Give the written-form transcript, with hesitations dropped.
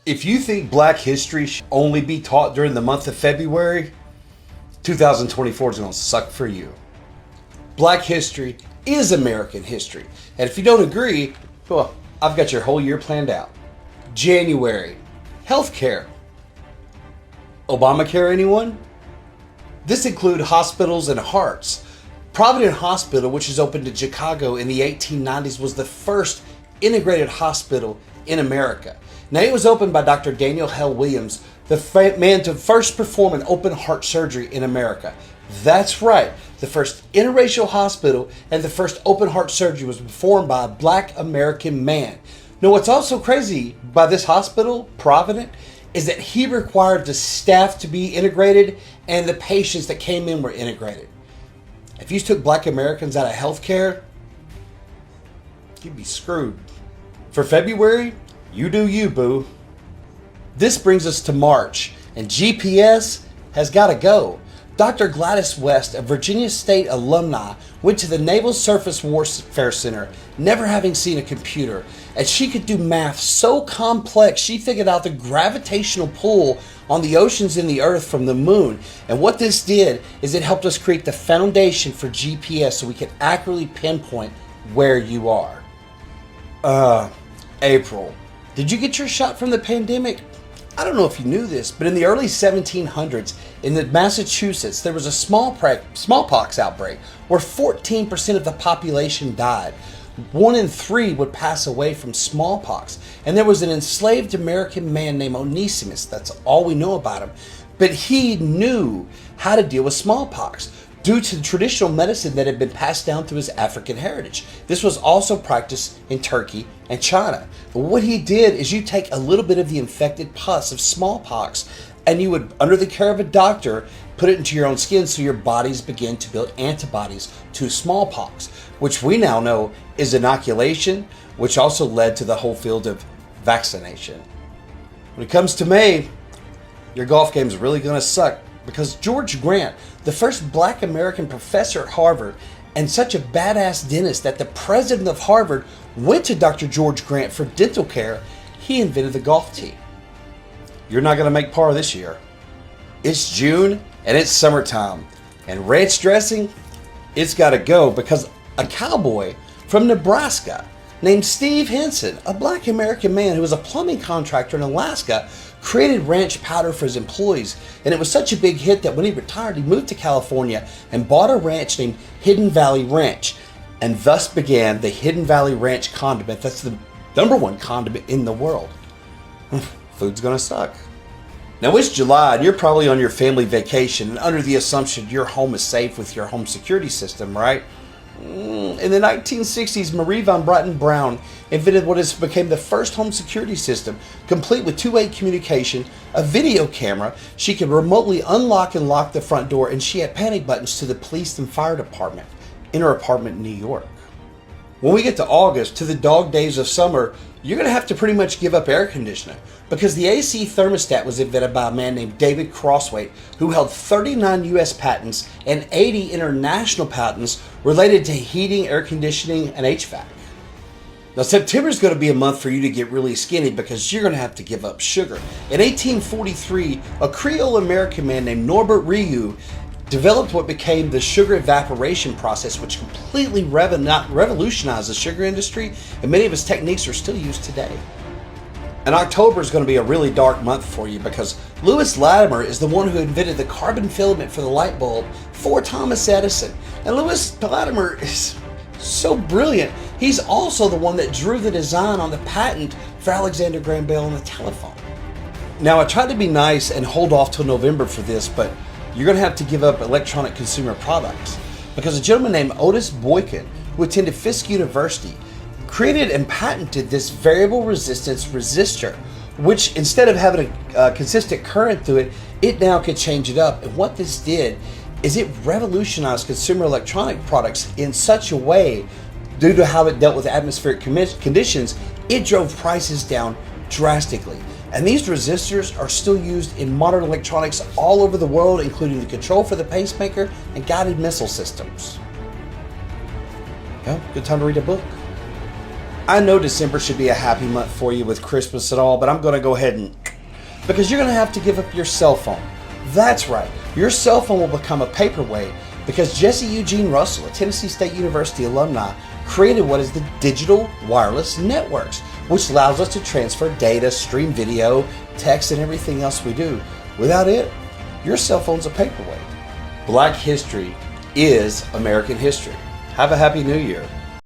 If you think Black history should only be taught during the month of February, 2024 is going to suck for you. Black history is American history. And if you don't agree, well, I've got your whole year planned out. January, healthcare. Obamacare, anyone? This includes hospitals and hearts. Providence Hospital, which is opened in Chicago in the 1890s, was the first integrated hospital in America. Now, it was opened by Dr. Daniel Hale Williams, the man to first perform an open heart surgery in America. That's right, the first interracial hospital and the first open heart surgery was performed by a Black American man. Now, what's also crazy by this hospital, Providence, is that he required the staff to be integrated and the patients that came in were integrated. If you took Black Americans out of healthcare, you'd be screwed. For February, you do you, boo. This brings us to March, and GPS has got to go. Dr. Gladys West, a Virginia State alumni, went to the Naval Surface Warfare Center, never having seen a computer, and she could do math so complex she figured out the gravitational pull on the oceans and the earth from the moon. And what this did is it helped us create the foundation for GPS so we could accurately pinpoint where you are. April. Did you get your shot from the pandemic? I don't know if you knew this, but in the early 1700s in Massachusetts, there was a smallpox outbreak where 14% of the population died. 1 in 3 would pass away from smallpox. And there was an enslaved American man named Onesimus. That's all we know about him. But he knew how to deal with smallpox due to the traditional medicine that had been passed down through his African heritage. This was also practiced in Turkey and China. But what he did is you take a little bit of the infected pus of smallpox and you would, under the care of a doctor, put it into your own skin so your bodies begin to build antibodies to smallpox, which we now know is inoculation, which also led to the whole field of vaccination. When it comes to May, your golf game is really going to suck because George Grant, the first Black American professor at Harvard and such a badass dentist that the president of Harvard went to Dr. George Grant for dental care, he invented the golf tee. You're not going to make par this year. It's June and it's summertime. And ranch dressing, it's got to go because a cowboy from Nebraska named Steve Henson, a Black American man who was a plumbing contractor in Alaska, created ranch powder for his employees. And it was such a big hit that when he retired, he moved to California and bought a ranch named Hidden Valley Ranch. And thus began the Hidden Valley Ranch condiment. That's the #1 condiment in the world. Food's gonna suck. Now it's July and you're probably on your family vacation and under the assumption your home is safe with your home security system, right? In the 1960s, Marie von Braun invented what became the first home security system, complete with two-way communication, a video camera. She could remotely unlock and lock the front door, and she had panic buttons to the police and fire department in her apartment in New York. When we get to August, to the dog days of summer, you're going to have to pretty much give up air conditioning because the AC thermostat was invented by a man named David Crosswaite, who held 39 US patents and 80 international patents related to heating, air conditioning, and HVAC. Now, September is going to be a month for you to get really skinny because you're going to have to give up sugar. In 1843, a Creole American man named Norbert Rioux developed what became the sugar evaporation process, which completely revolutionized the sugar industry, and many of its techniques are still used today. And October is going to be a really dark month for you because Lewis Latimer is the one who invented the carbon filament for the light bulb for Thomas Edison. And Lewis Latimer is so brilliant, he's also the one that drew the design on the patent for Alexander Graham Bell on the telephone. Now, I tried to be nice and hold off till November for this, but you're going to have to give up electronic consumer products because a gentleman named Otis Boykin, who attended Fisk University, created and patented this variable resistance resistor, which instead of having a consistent current through it, it now could change it up. And what this did is it revolutionized consumer electronic products in such a way, due to how it dealt with atmospheric conditions, it drove prices down drastically. And these resistors are still used in modern electronics all over the world, including the control for the pacemaker and guided missile systems. Well, good time to read a book. I know December should be a happy month for you with Christmas and all, but I'm going to go ahead and... because you're going to have to give up your cell phone. That's right. Your cell phone will become a paperweight because Jesse Eugene Russell, a Tennessee State University alumni, created what is the Digital Wireless Networks, which allows us to transfer data, stream video, text, and everything else we do. Without it, your cell phone's a paperweight. Black history is American history. Have a happy new year.